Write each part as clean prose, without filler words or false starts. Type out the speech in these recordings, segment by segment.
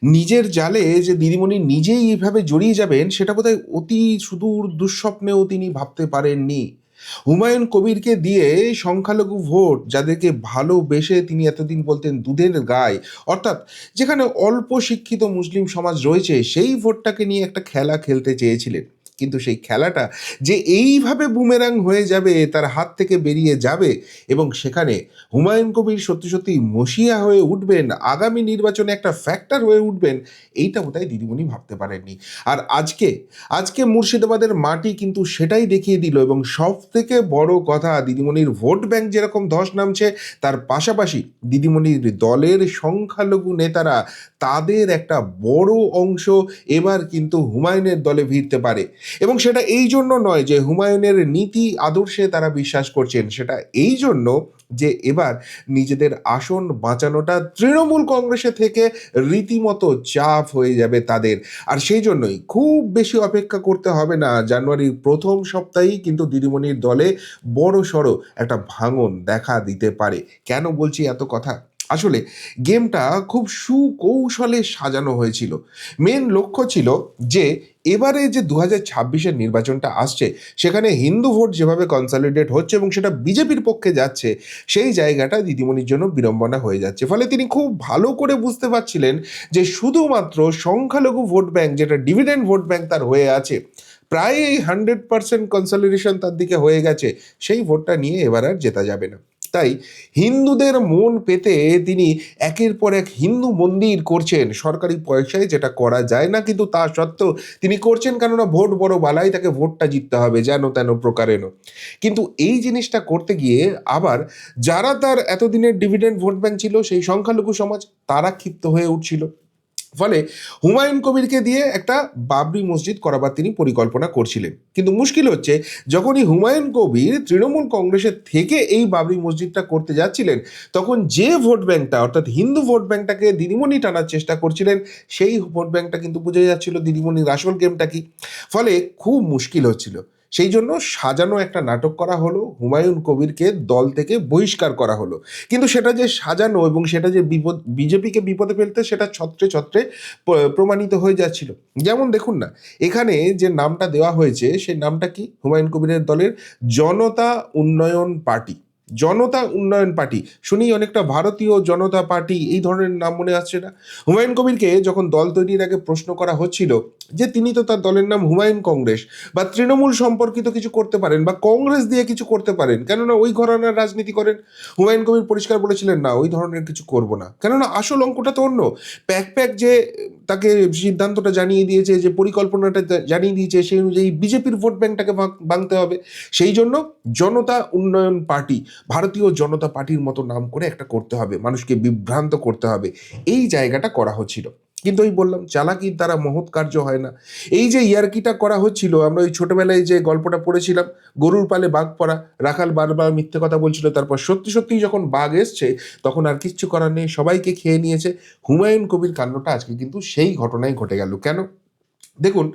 নিজের জালে যে দিদিমণি নিজেই এভাবে জড়িয়ে যাবেন সেটা বোধহয় অতি সুদূর দুঃস্বপ্নেও তিনি ভাবতে পারেননি। হুমায়ুন কবিরকে দিয়ে সংখ্যালঘু ভোট, যাদেরকে ভালোবেসে তিনি এতদিন বলতেন দুধের গায়, অর্থাৎ যেখানে অল্প শিক্ষিত মুসলিম সমাজ রয়েছে, সেই ভোটটাকে নিয়ে একটা খেলা খেলতে চেয়েছিলেন। কিন্তু সেই খেলাটা যে এইভাবে বুমেরাং হয়ে যাবে, তার হাত থেকে বেরিয়ে যাবে, এবং সেখানে হুমায়ুন কবির সত্যি সত্যি মসিয়া হয়ে উঠবেন, আগামী নির্বাচনে একটা ফ্যাক্টর হয়ে উঠবেন, এইটা বোধহয় দিদিমণি ভাবতে পারেননি। আর আজকে আজকে মুর্শিদাবাদের মাটি কিন্তু সেটাই দেখিয়ে দিল। এবং সব থেকে বড় কথা, দিদিমণির ভোট ব্যাংক যেরকম ধস নামছে, তার পাশাপাশি দিদিমণির দলের সংখ্যালঘু নেতারা, তাদের একটা বড় অংশ এবার কিন্তু হুমায়ুনের দলে ভিড়তে পারে। এবং সেটা এই জন্য নয় যে হুমায়ুনের নীতি আদর্শে তারা বিশ্বাস করছেন, সেটা এই জন্য যে এবার নিজেদের আসন বাঁচানোটা তৃণমূল কংগ্রেসে থেকে রীতিমতো চাপ হয়ে যাবে তাদের। আর সেই জন্যই খুব বেশি অপেক্ষা করতে হবে না, জানুয়ারির প্রথম সপ্তাহেই কিন্তু দিদিমণির দলে বড় সড়ো একটা ভাঙন দেখা দিতে পারে। কেন বলছি এত কথা? আসলে গেমটা খুব সুকৌশলে সাজানো হয়েছিল। মেন লক্ষ্য ছিল যে এবারে যে 2026-এর নির্বাচনটা আসছে, সেখানে হিন্দু ভোট যেভাবে কনসলিডেট হচ্ছে এবং সেটা বিজেপির পক্ষে যাচ্ছে, সেই জায়গাটা দিদিমণির জন্য বিড়ম্বনা হয়ে যাচ্ছে। ফলে তিনি খুব ভালো করে বুঝতে পারছিলেন যে শুধুমাত্র সংখ্যালঘু ভোট ব্যাংক, যেটা ডিভিডেন্ড ভোট ব্যাংক তার হয়ে আছে, প্রায় এই 100% কনসলিডেশন তার দিকে হয়ে গেছে, সেই ভোটটা নিয়ে এবার আর জেতা যাবে না। তাই হিন্দুদের মন পেতে তিনি একের পর এক হিন্দু মন্দির করছেন সরকারি পয়সায়, যেটা করা যায় না, কিন্তু তা সত্ত্বেও তিনি করছেন, কেননা ভোট বড় বালাই, তাকে ভোটটা জিততে হবে যেন তেন প্রকারেণ। কিন্তু এই জিনিসটা করতে গিয়ে আবার যারা তার এতদিনের ডিভিডেন্ড ভোট ব্যাংক ছিল, সেই সংখ্যালঘু সমাজ, তারা ক্ষিপ্ত হয়ে উঠছিল। ফলে হুমায়ুন কবিরকে দিয়ে একটা বাবরি মসজিদ করাবার তিনি পরিকল্পনা করছিলেন। কিন্তু মুশকিল হচ্ছে, যখনই হুমায়ুন কবির তৃণমূল কংগ্রেসের থেকে এই বাবরি মসজিদটা করতে যাচ্ছিলেন, তখন যে ভোট ব্যাংকটা, অর্থাৎ হিন্দু ভোট ব্যাংকটাকে দিদিমণি টানার চেষ্টা করছিলেন, সেই ভোট ব্যাংকটা কিন্তু বুঝে যাচ্ছিল দিদিমণির আসল গেমটা কি। ফলে খুব মুশকিল হচ্ছিল। সেই জন্য সাজানো একটা নাটক করা হলো, হুমায়ুন কবিরকে দল থেকে বহিষ্কার করা হলো। কিন্তু সেটা যে সাজানো এবং সেটা যে বিজেপিকে বিপদে ফেলতে, সেটা ছত্রে ছত্রে প্রমাণিত হয়ে যাচ্ছিল। যেমন দেখুন না, এখানে যে নামটা দেওয়া হয়েছে, সেই নামটা কি? হুমায়ুন কবিরের দলের জনতা উন্নয়ন পার্টি। জনতা উন্নয়ন পার্টি শুনেই অনেকটা ভারতীয় জনতা পার্টি এই ধরনের নাম মনে আসছে না? হুমায়ুন কবিরকে যখন দল তৈরির আগে প্রশ্ন করা হচ্ছিল যে তিনি তো তার দলের নাম হুমায়ুন কংগ্রেস, বা তৃণমূল সম্পর্কিত কিছু করতে পারেন, বা কংগ্রেস দিয়ে কিছু করতে পারেন, কেননা ওই ঘরানার রাজনীতি করেন, হুমায়ুন কবির পরিষ্কার বলেছিলেন না, ওই ধরনের কিছু করব না। কেননা আসল অঙ্কটা তো অন্য। প্যাক প্যাক যে তাকে সিদ্ধান্তটা জানিয়ে দিয়েছে, যে পরিকল্পনাটা জানিয়ে দিয়েছে, সেই অনুযায়ী বিজেপির ভোট ব্যাংকটাকে ভাঙতে হবে। সেই জন্য জনতা উন্নয়ন পার্টি, ভারতীয় জনতা পার্টির মতো নাম করে একটা করতে হবে, মানুষকে বিভ্রান্ত করতে হবে, এই জায়গাটা করা হচ্ছিল। কিন্তু ওই বললাম, চালাকির দ্বারা মহৎ কার্য হয় না। এই যে ইয়ার্কিটা করা হচ্ছিল, আমরা ওই ছোটবেলায় যে গল্পটা পড়েছিলাম, গরুর পালে বাঘ পড়া, রাখাল বারবার মিথ্যে কথা বলছিল, তারপর সত্যি সত্যি যখন বাঘ এসছে, তখন আর কিচ্ছু করার নেই, সবাইকে খেয়ে নিয়েছে। হুমায়ুন কবির কাণ্ডটা আজকে কিন্তু সেই ঘটনাই ঘটে গেল। কেন? দেখুন,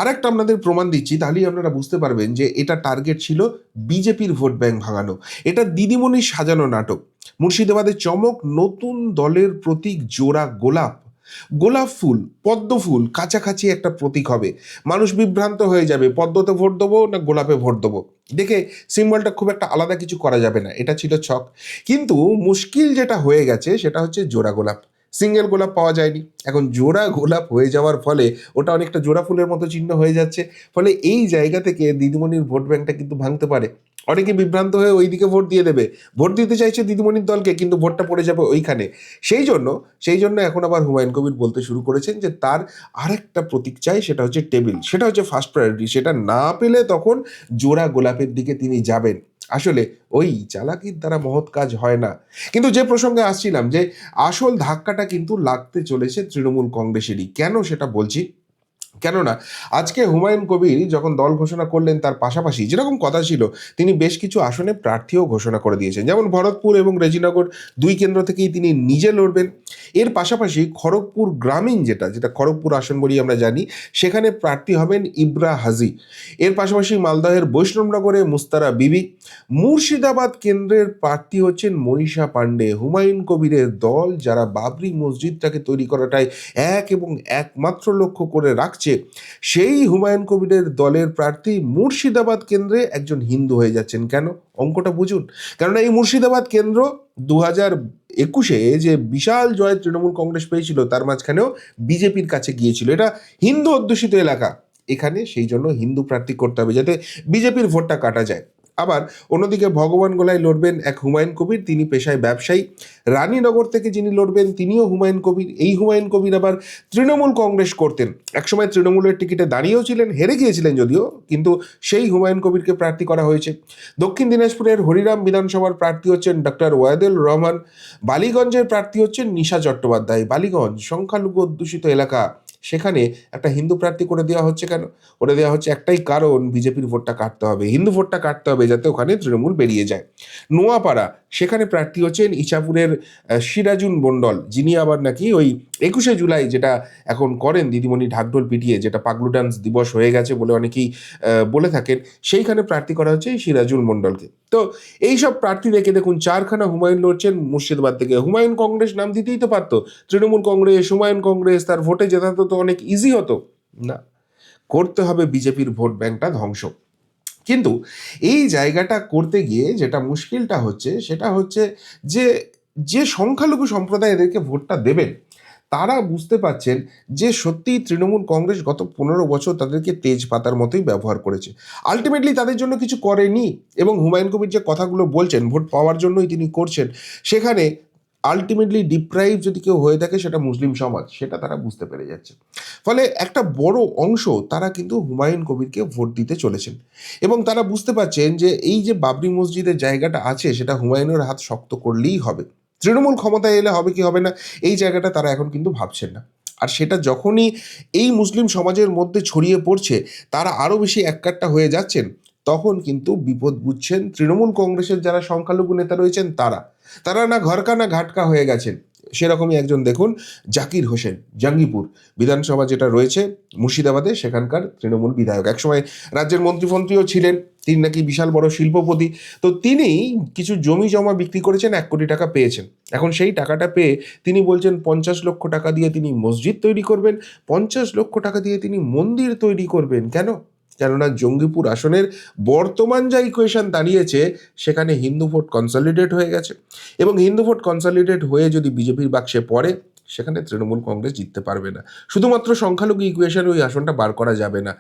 আরেকটা আপনাদের প্রমাণ দিচ্ছি, তাহলেই আপনারা বুঝতে পারবেন যে এটা টার্গেট ছিল বিজেপির ভোট ব্যাংক ভাঙানো। এটা দিদিমণির সাজানো নাটক। মুর্শিদাবাদের চমক, নতুন দলের প্রতীক জোড়া গোলাপ। গোলাপ ফুল, পদ্ম ফুল কাছাকাছি একটা প্রতীক হবে। মানুষ বিভ্রান্ত হয়ে যাবে, পদ্মতে ভোট দেবো না গোলাপে ভোট দেবো। দেখে সিম্বলটা খুব একটা আলাদা কিছু করা যাবে না, এটা ছিল ছক। কিন্তু মুশকিল যেটা হয়ে গেছে, সেটা হচ্ছে জোড়া গোলাপ। সিঙ্গেল গোলাপ পাওয়া যায়নি, এখন জোড়া গোলাপ হয়ে যাওয়ার ফলে ওটা অনেকটা জোড়া ফুলের মতো চিহ্ন হয়ে যাচ্ছে। ফলে এই জায়গা থেকে দিদিমণির ভোট ব্যাংকটা কিন্তু ভাঙতে পারে। অনেকে বিভ্রান্ত হয়ে ওইদিকে ভোট দিয়ে দেবে, ভোট দিতে চাইছে দিদিমণির দলকে, কিন্তু ভোটটা পড়ে যাবে ওইখানে। সেই জন্য এখন আবার হুমায়ুন কবির বলতে শুরু করেছেন যে তার আরেকটা প্রতীক চাই, সেটা হচ্ছে টেবিল, সেটা হচ্ছে ফার্স্ট প্রায়োরিটি। সেটা না পেলে তখন জোড়া গোলাপের দিকে তিনি যাবেন। আসলে ওই চালাকির দ্বারা মহৎ কাজ হয় না। কিন্তু যে প্রসঙ্গে আসছিলাম, যে আসল ধাক্কাটা কিন্তু লাগতে চলেছে তৃণমূল কংগ্রেসেরই। কেন সেটা বলছি? কেননা আজকে হুমায়ুন কবির যখন দল ঘোষণা করলেন, তার পাশাপাশি যেরকম কথা ছিল, তিনি বেশ কিছু আসনে প্রার্থীও ঘোষণা করে দিয়েছেন। যেমন ভরতপুর এবং রেজিনগর, দুই কেন্দ্র থেকেই তিনি নিজে লড়বেন। এর পাশাপাশি খড়গপুর গ্রামীণ, যেটা যেটা খড়গপুর আসন বলি আমরা জানি, সেখানে প্রার্থী হবেন ইব্রা হাজি। এর পাশাপাশি মালদহের বৈষ্ণবনগরে মুস্তারা বিবি। মুর্শিদাবাদ কেন্দ্রের প্রার্থী হচ্ছেন মনীষা পাণ্ডে। হুমায়ুন কবিরের দল, যারা বাবরি মসজিদটাকে তৈরি করাটাই এক এবং একমাত্র লক্ষ্য করে রাখছে, সেই হুমায়ুন কবিরের দলের প্রার্থী মুর্শিদাবাদ কেন্দ্রে একজন হিন্দু হয়ে যাচ্ছেন। কেন? অঙ্কটা বুঝুন। কেননা এই মুর্শিদাবাদ কেন্দ্র 2021-এ যে বিশাল জয় তৃণমূল কংগ্রেস পেয়েছিল, তার মাঝখানেও বিজেপির কাছে গিয়েছিল। এটা হিন্দু অধ্যুষিত এলাকা, এখানে সেই জন্য হিন্দু প্রার্থী করতে হবে যাতে বিজেপির ভোটটা কাটা যায়। আবার অন্যদিকে ভগবান গোলায় লড়বেন এক হুমায়ুন কবির, তিনি পেশায় ব্যবসায়ী। রানীনগর থেকে যিনি লড়বেন, তিনিও হুমায়ুন কবির। এই হুমায়ুন কবির আবার তৃণমূল কংগ্রেস করতেন, একসময় তৃণমূলের টিকিটে দাঁড়িয়েও ছিলেন, হেরে গিয়েছিলেন যদিও, কিন্তু সেই হুমায়ুন কবিরকে প্রার্থী করা হয়েছে। দক্ষিণ দিনাজপুরের হরিরাম বিধানসভার প্রার্থী হচ্ছেন ডক্টর ওয়াদেল রহমান। বালিগঞ্জের প্রার্থী হচ্ছেন নিশা চট্টোপাধ্যায়। বালিগঞ্জ সংখ্যালঘু অধ্যুষিত এলাকা, সেখানে একটা হিন্দু প্রার্থী করে দেওয়া হচ্ছে কেন? করে দেওয়া হচ্ছে একটাই কারণ, বিজেপির ভোটটা কাটতে হবে, হিন্দু ভোটটা কাটতে হবে, যাতে ওখানে তৃণমূল বেরিয়ে যায়। নোয়াপাড়া, সেখানে প্রার্থী হচ্ছেন ইছাপুরের সিরাজুল মণ্ডল, যিনি আবার নাকি ওই 21শে জুলাই যেটা এখন করেন দিদিমণি ঢাকঢোল পিটিয়ে, যেটা পাগলু ডান্স দিবস হয়ে গেছে বলে অনেকেই বলে থাকেন, সেইখানে প্রার্থী করা হচ্ছে এই সিরাজুল মণ্ডলকে। তো এইসব প্রার্থী দেখে দেখুন, চারখানা হুমায়ুন লড়ছেন মুর্শিদাবাদ থেকে। হুমায়ুন কংগ্রেস নাম দিতেই তো পারতো, তৃণমূল কংগ্রেস, হুমায়ুন কংগ্রেস, তার ভোটে জেতাতো তো অনেক ইজি হতো। না, করতে হবে বিজেপির ভোট ব্যাংকটা ধ্বংস। কিন্তু এই জায়গাটা করতে গিয়ে যেটা মুশকিলটা হচ্ছে, সেটা হচ্ছে যে যে সংখ্যালঘু সম্প্রদায় এদেরকে ভোটটা দেবেন, তারা বুঝতে পারছেন যে সত্যিই তৃণমূল কংগ্রেস গত 15 বছর তাদেরকে তেজপাতার মতোই ব্যবহার করেছে, আলটিমেটলি তাদের জন্য কিছু করেনি। এবং হুমায়ুন কবির যে কথাগুলো বলছেন ভোট পাওয়ার জন্যই তিনি করছেন, সেখানে আলটিমেটলি ডিপ্রাইভ যদি কেউ হয়ে থাকে, সেটা মুসলিম সমাজ, সেটা তারা বুঝতে পেরে যাচ্ছে। ফলে একটা বড় অংশ তারা কিন্তু হুমায়ুন কবিরকে ভোট দিতে চলেছেন, এবং তারা বুঝতে পারছেন যে এই যে বাবরি মসজিদের জায়গাটা আছে, সেটা হুমায়ুনের হাত শক্ত করলেই হবে। তৃণমূল ক্ষমতায় এলে হবে কি হবে না, এই জায়গাটা তারা এখন কিন্তু ভাবছেন না। আর সেটা যখনই এই মুসলিম সমাজের মধ্যে ছড়িয়ে পড়ছে, তারা আরও বেশি এককাট্টা হয়ে যাচ্ছেন, তখন কিন্তু বিপদ বুঝছেন তৃণমূল কংগ্রেসের যারা সংখ্যালঘু নেতা রয়েছেন তারা। তারা না ঘরকা না ঘাটকা হয়ে গেছেন। সেরকমই একজন দেখুন, জাকির হোসেন, জঙ্গিপুর বিধানসভা যেটা রয়েছে মুর্শিদাবাদে, সেখানকার তৃণমূল বিধায়ক, একসময় রাজ্যের মন্ত্রীফন্ত্রীও ছিলেন। তিনি নাকি বিশাল বড় শিল্পপতি। তো তিনি কিছু জমি জমা বিক্রি করেছেন, 1 কোটি টাকা পেয়েছেন। এখন সেই টাকাটা পেয়ে তিনি বলছেন 50 লক্ষ টাকা দিয়ে তিনি মসজিদ তৈরি করবেন, 50 লক্ষ টাকা দিয়ে তিনি মন্দির তৈরি করবেন। কেন? কেননা জঙ্গিপুর আসনের বর্তমান যা ইকুয়েশন দাঁড়িয়েছে, সেখানে হিন্দু ভোট কনসলিডেট হয়ে গেছে, এবং হিন্দু ভোট কনসলিডেট হয়ে যদি বিজেপির বাক্সে পড়ে, সেখানে তৃণমূল কংগ্রেস জিততে পারবে না। শুধুমাত্র সংখ্যালঘু ইকুয়েশনে ওই আসনটা বার করা যাবে না।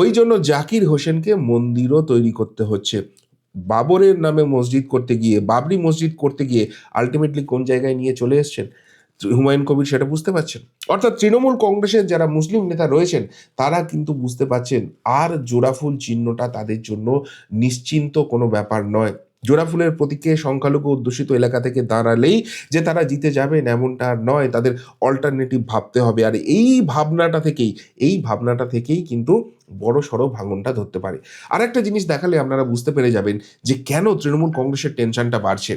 ওই জন্য জাকির হোসেনকে মন্দিরও তৈরি করতে হচ্ছে। বাবরের নামে মসজিদ করতে গিয়ে, বাবরি মসজিদ করতে গিয়ে আলটিমেটলি কোন জায়গায় নিয়ে চলে এসছেন হুমায়ুন কবির, সেটা বুঝতে পারছেন। অর্থাৎ তৃণমূল কংগ্রেসের যারা মুসলিম নেতা রয়েছেন, তারা কিন্তু বুঝতে পারছেন আর জোড়াফুল চিহ্নটা তাদের জন্য নিশ্চিন্ত কোনো ব্যাপার নয়। জোড়াফুলের প্রতীকে সংখ্যালঘু অধ্যুষিত এলাকা থেকে দাঁড়ালেই যে তারা জিতে যাবেন এমনটা আর নয়, তাদের অল্টারনেটিভ ভাবতে হবে। আর এই ভাবনাটা থেকেই কিন্তু বড় সড়ো ভাঙনটা ধরতে পারে। আর একটা জিনিস দেখালে আপনারা বুঝতে পেরে যাবেন যে কেন তৃণমূল কংগ্রেসের টেনশনটা বাড়ছে।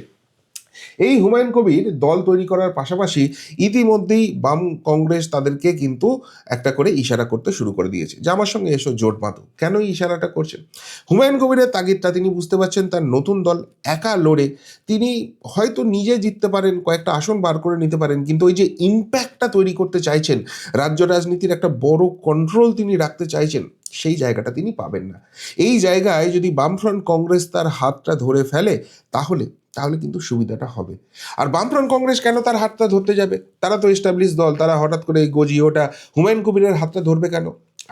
এই হুমায়ুন কবির দল তৈরি করার পাশাপাশি ইতিমধ্যেই বাম কংগ্রেস তাদেরকে কিন্তু একটা করে ইশারা করতে শুরু করে দিয়েছে যে আমার সঙ্গে এসো, জোট বাঁধো। কেন এই ইশারাটা করছেন? হুমায়ুন কবিরের তাগিদটা তিনি বুঝতে পারছেন, তার নতুন দল একা লড়ে তিনি হয়তো নিজে জিততে পারেন, কয়েকটা আসন বার করে নিতে পারেন, কিন্তু ওই যে ইম্প্যাক্টটা তৈরি করতে চাইছেন, রাজ্য রাজনীতির একটা বড় কন্ট্রোল তিনি রাখতে চাইছেন, সেই জায়গাটা তিনি পাবেন না। এই জায়গায় যদি বামফ্রন্ট কংগ্রেস তার হাতটা ধরে ফেলে, তাহলে তাহলে কিন্তু সুবিধাটা হবে। আর বামফ্রন্ট কংগ্রেস কেন তার হাতটা ধরতে যাবে? তারা তো এস্টাবলিশ দল, তারা হঠাৎ করে এই গজিওটা হুমায়ুন কবিরের হাতটা ধরবে কেন?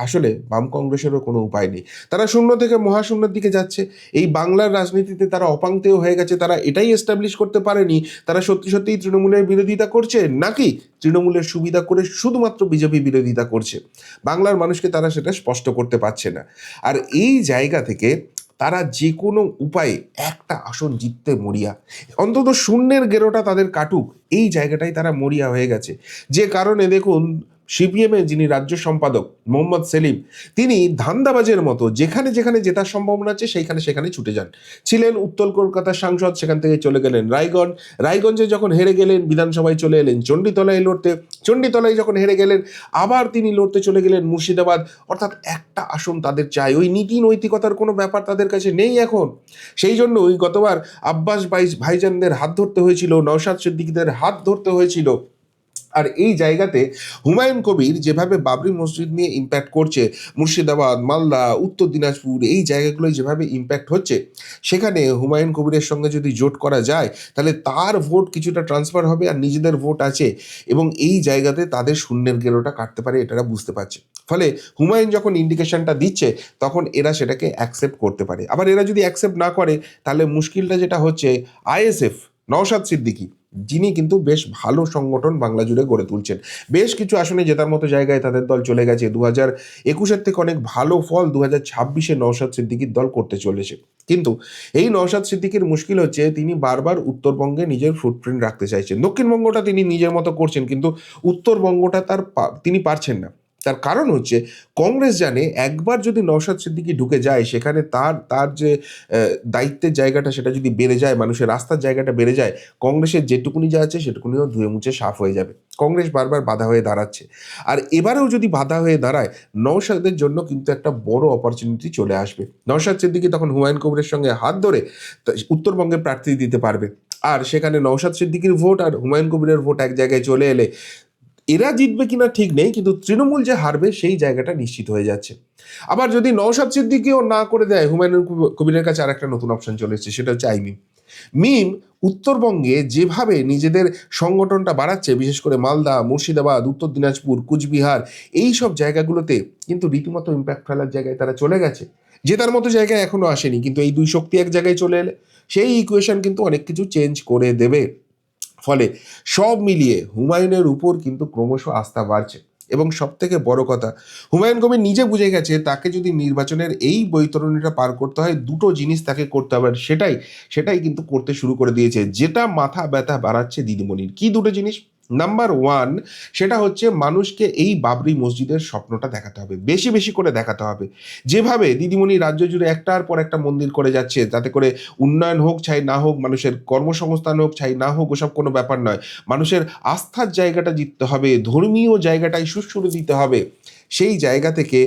আসলে বাম কংগ্রেসেরও কোনো উপায় নেই। তারা শূন্য থেকে মহাশূন্যের দিকে যাচ্ছে। এই বাংলার রাজনীতিতে তারা অপাংতেয় হয়ে গেছে। তারা এটাই এস্টাবলিশ করতে পারেনি তারা সত্যি সত্যিই তৃণমূলের বিরোধিতা করছে, নাকি তৃণমূলের সুবিধা করে শুধুমাত্র বিজেপি বিরোধিতা করছে। বাংলার মানুষকে তারা সেটা স্পষ্ট করতে পারছে না। আর এই জায়গা থেকে তারা যে কোনো উপায়ে একটা আসন জিততে মরিয়া, অন্তত শূন্যের গেরোটা তাদের কাটুক, এই জায়গাটাই তারা মরিয়া হয়ে গেছে। যে কারণে দেখুন, সিপিএমের যিনি রাজ্য সম্পাদক মোহাম্মদ সেলিম, তিনি ধান্দাবাজের মতো যেখানে যেখানে জেতার সম্ভাবনা আছে সেখানে ছুটে যান। ছিলেন উত্তর কলকাতার সাংসদ, সেখান থেকে চলে গেলেন রায়গঞ্জে যখন হেরে গেলেন বিধানসভায় চলে এলেন চণ্ডীতলায় লড়তে, চণ্ডীতলায় যখন হেরে গেলেন আবার তিনি লড়তে চলে গেলেন মুর্শিদাবাদ। অর্থাৎ একটা আসন তাদের চাই, ওই নীতি নৈতিকতার কোনো ব্যাপার তাদের কাছে নেই এখন। সেই জন্য ওই গতবার আব্বাস ভাইজানদের হাত ধরতে হয়েছিল, নওশাদ সিদ্দিকীদের হাত ধরতে হয়েছিল। আর এই জায়গাতে হুমায়ুন কবির যেভাবে বাবরি মসজিদ নিয়ে ইম্প্যাক্ট করছে, মুর্শিদাবাদ, মালদা, উত্তর দিনাজপুর এই জায়গাগুলোয় যেভাবে ইম্প্যাক্ট হচ্ছে, সেখানে হুমায়ুন কবিরের সঙ্গে যদি জোট করা যায় তাহলে তার ভোট কিছুটা ট্রান্সফার হবে, আর নিজেদের ভোট আছে এবং এই জায়গাতে তাদের শূন্যের গেরোটা কাটতে পারে, এটারা বুঝতে পারছে। ফলে হুমায়ুন যখন ইন্ডিকেশনটা দিচ্ছে তখন এরা সেটাকে অ্যাকসেপ্ট করতে পারে। আবার এরা যদি অ্যাকসেপ্ট না করে তাহলে মুশকিলটা যেটা হচ্ছে, আইএসএফ, নওশাদ সিদ্দিকী, যিনি কিন্তু বেশ ভালো সংগঠন বাংলা জুড়ে গড়ে তুলছেন, বেশ কিছু আসনে জেতার মতো জায়গায় তাদের দল চলে গেছে। 2021-এর থেকে অনেক ভালো ফল 2026-এ নওশাদ সিদ্দিকীর দল করতে চলেছে। কিন্তু এই নওশাদ সিদ্দিকীর মুশকিল হচ্ছে তিনি বারবার উত্তরবঙ্গে নিজের ফুটপ্রিন্ট রাখতে চাইছেন। দক্ষিণবঙ্গটা তিনি নিজের মতো করছেন, কিন্তু উত্তরবঙ্গটা তিনি পারছেন না। তার কারণ হচ্ছে কংগ্রেস জানে একবার যদি নওশাদ সিদ্দিকী ঢুকে যায় সেখানে তার যে দায়িত্বের জায়গাটা সেটা যদি বেড়ে যায়, মানুষের রাস্তার জায়গাটা বেড়ে যায়, কংগ্রেসের যেটুকুনি যা আছে সেটুকুনিও ধুয়ে মুছে সাফ হয়ে যাবে। কংগ্রেস বারবার বাধা হয়ে দাঁড়াচ্ছে, আর এবারেও যদি বাধা হয়ে দাঁড়ায় নওশাদের জন্য কিন্তু একটা বড় অপরচুনিটি চলে আসবে। নওশাদ সিদ্দিকী তখন হুমায়ুন কবিরের সঙ্গে হাত ধরে উত্তরবঙ্গে প্রার্থী দিতে পারবে, আর সেখানে নওশাদ সিদ্দিকীর ভোট আর হুমায়ুন কবিরের ভোট এক জায়গায় চলে এলে এরা জিতবে কিনা ঠিক নেই, কিন্তু তৃণমূল যে হারবে সেই জায়গাটা নিশ্চিত হয়ে যাচ্ছে। আবার যদি নওশাদ সিদ্দিকীও না করে দেয়, হুমায়ুন কবিরের কাছে আর একটা নতুন অপশন চলে এসেছে, সেটা হচ্ছে মিম উত্তরবঙ্গে যেভাবে নিজেদের সংগঠনটা বাড়াচ্ছে, বিশেষ করে মালদা, মুর্শিদাবাদ, উত্তর দিনাজপুর, কুচবিহার এই সব জায়গাগুলোতে কিন্তু রীতিমতো ইম্প্যাক্ট ফেলার জায়গায় তারা চলে গেছে। জেতার মতো জায়গায় এখনো আসেনি, কিন্তু এই দুই শক্তি এক জায়গায় চলে এলে সেই ইকুয়েশন কিন্তু অনেক কিছু চেঞ্জ করে দেবে। ফলে সব মিলিয়ে হুমায়ুনের উপর কিন্তু ক্রমশ আস্থা বাড়ছে। এবং সব থেকে বড় কথা, হুমায়ুন কবির নিজে বুঝে গেছে তাকে যদি নির্বাচনের এই বৈতরণীটা পার করতে হয়, দুটো জিনিস তাকে করতে হবে, আর সেটাই কিন্তু করতে শুরু করে দিয়েছে, যেটা মাথা ব্যথা বাড়াচ্ছে দিদিমণির। কি দুটো জিনিস? নাম্বার ওয়ান, সেটা হচ্ছে মানুষকে এই বাবরি মসজিদের স্বপ্নটা দেখাতে হবে, বেশি বেশি করে দেখাতে হবে। যেভাবে দিদিমণি রাজ্য জুড়ে একটার পর একটা মন্দির করে যাচ্ছে, তাতে করে উন্নয়ন হোক চাই না হোক, মানুষের কর্মসংস্থান হোক চাই না হোক, ওসব কোনো ব্যাপার নয়। মানুষের আস্থার জায়গাটা জিততে হবে, ধর্মীয় জায়গাটাই সুশ্রুতি দিতে হবে। সেই জায়গা থেকে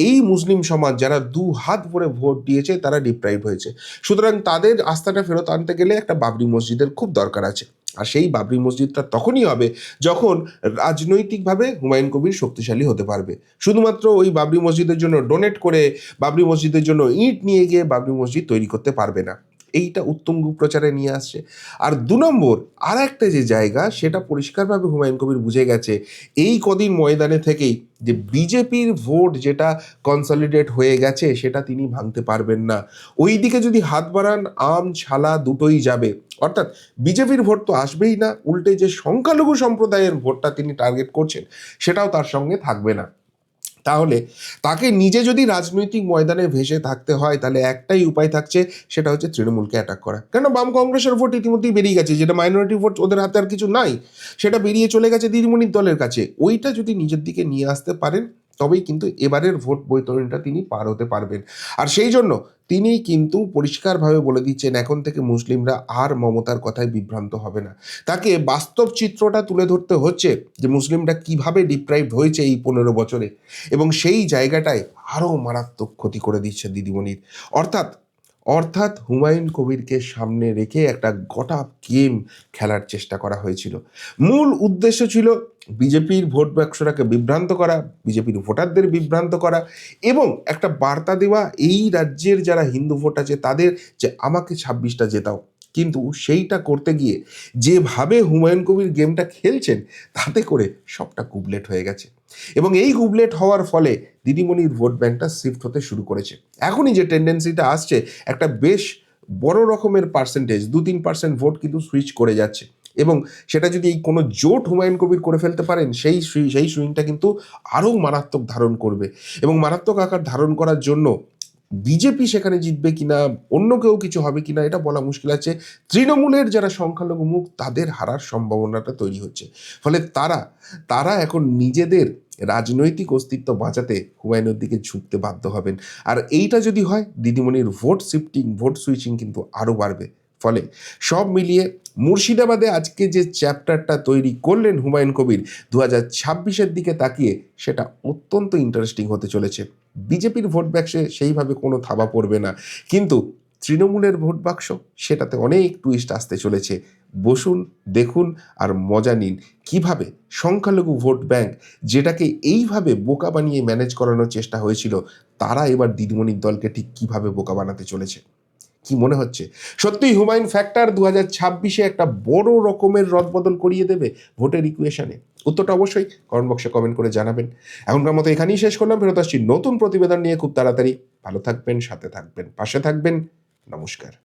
এই মুসলিম সমাজ যারা দু হাত ভরে ভোট দিয়েছে তারা ডিপ্রাইভ হয়েছে। সুতরাং তাদের আস্থাটা ফেরত আনতে গেলে একটা বাবরি মসজিদের খুব দরকার আছে। আর সেই বাবরি মসজিদটা তখনই হবে যখন রাজনৈতিকভাবে হুমায়ুন কবির শক্তিশালী হতে পারবে। শুধুমাত্র ওই বাবরি মসজিদের জন্য ডোনেট করে, বাবরি মসজিদের জন্য ইট নিয়ে গিয়ে বাবরি মসজিদ তৈরি করতে পারবে না। এইটা উত্তঙ্গু প্রচারে নিয়ে আসছে। আর 2 নম্বর, আর একটা যে জায়গা সেটা পরিষ্কারভাবে হুমায়ুন কবির বুঝে গেছে এই কদিন ময়দানে থেকেই, যে বিজেপির ভোট যেটা কনসলিডেট হয়ে গেছে সেটা তিনি ভাঙতে পারবেন না। ওই দিকে যদি হাত বাড়ান আম ছালা দুটোই যাবে। অর্থাৎ বিজেপির ভোট তো আসবেই না, উল্টে যে সংখ্যালঘু সম্প্রদায়ের ভোটটা তিনি টার্গেট করছেন সেটাও তার সঙ্গে থাকবে না। তাহলে তাকে নিজে যদি রাজনৈতিক ময়দানে ভেসে থাকতে হয় তাহলে একটাই উপায় থাকছে, সেটা হচ্ছে তৃণমূলকে অ্যাটাক করা। কেন, বাম কংগ্রেসের ভোট ইতিমধ্যেই বেরিয়ে গেছে, যেটা মাইনরিটি ভোট, ওদের হাতে আর কিছু নাই, সেটা বেরিয়ে চলে গেছে দিদিমণির দলের কাছে। ওইটা যদি নিজের দিকে নিয়ে আসতে পারেন তবেই কিন্তু এবারের ভোট বৈতরণীটা তিনি পার হতে পারবেন। আর সেই জন্য তিনি কিন্তু পরিষ্কারভাবে বলে দিচ্ছেন এখন থেকে মুসলিমরা আর মমতার কথায় বিভ্রান্ত হবে না। তাকে বাস্তব চিত্রটা তুলে ধরতে হচ্ছে যে মুসলিমরা কিভাবে ডিপ্রাইভড হয়েছে এই 15 বছরে, এবং সেই জায়গাটায় আরও মারাত্মক ক্ষতি করে দিচ্ছে দিদিমণির। অর্থাৎ অর্থাৎ হুমায়ুন কবিরকে সামনে রেখে একটা গোটা গেম খেলার চেষ্টা করা হয়েছিল। মূল উদ্দেশ্য ছিল বিজেপির ভোট বাক্সটাকে বিভ্রান্ত করা, বিজেপির ভোটারদের বিভ্রান্ত করা, এবং একটা বার্তা দেওয়া এই রাজ্যের যারা হিন্দু ভোট আছে তাদের, যে আমাকে 26টা জেতাও। কিন্তু সেইটা করতে গিয়ে যেভাবে হুমায়ুন কবির গেমটা খেলছেন তাতে করে সবটা গুবলেট হয়ে গেছে, এবং এই গুবলেট হওয়ার ফলে দিদিমণির ভোট ব্যাংকটা শিফট হতে শুরু করেছে। এখনই যে টেন্ডেন্সিটা আসছে, একটা বেশ বড় রকমের পার্সেন্টেজ, 2-3% ভোট কিন্তু সুইচ করে যাচ্ছে, এবং সেটা যদি এই কোনো জোট হুমায়ুন কবির করে ফেলতে পারেন সেই সুইংটা কিন্তু আরও মারাত্মক ধারণ করবে, এবং মারাত্মক আকার ধারণ করার জন্য বিজেপি সেখানে জিতবে কিনা, অন্য কেউ কিছু হবে কিনা এটা বলা মুশকিল আছে। তৃণমূলের যারা সংখ্যালঘু মুখ তাদের হারার সম্ভাবনাটা তৈরি হচ্ছে। ফলে তারা এখন নিজেদের রাজনৈতিক অস্তিত্ব বাঁচাতে হুমায়ুনের দিকে ঝুঁকতে বাধ্য হবেন। আর এইটা যদি হয়, দিদিমণির ভোট শিফটিং, ভোট সুইচিং কিন্তু আরও বাড়বে। ফলে সব মিলিয়ে মুর্শিদাবাদে আজকে যে চ্যাপ্টারটা তৈরি করলেন হুমায়ুন কবির 2026-এর দিকে তাকিয়ে, সেটা অত্যন্ত ইন্টারেস্টিং হতে চলেছে। বিজেপির ভোট বাক্সে সেইভাবে কোনো থাবা পড়বে না, কিন্তু তৃণমূলের ভোট বাক্স, সেটাতে অনেক টুইস্ট আসতে চলেছে। বসুন, দেখুন আর মজা নিন কিভাবে সংখ্যালঘু ভোট ব্যাংক, যেটাকে এইভাবে বোকা বানিয়ে ম্যানেজ করানোর চেষ্টা হয়েছিল, তারা এবার দিদিমণির দলকে ঠিক কিভাবে বোকা বানাতে চলেছে। কি মনে হচ্ছে সত্যিই হুমায়ুন ফ্যাক্টর 2026-এ একটা বড় রকমের রদবদল করিয়ে দেবে ভোটের ইকুয়েশনে? উত্তরটা অবশ্যই কমেন্ট বক্সে কমেন্ট করে জানাবেন। এখনকার মতো এখানেই শেষ করলাম, ফেরত আসছি নতুন প্রতিবেদন নিয়ে খুব তাড়াতাড়ি। ভালো থাকবেন, সাথে থাকবেন, পাশে থাকবেন। নমস্কার।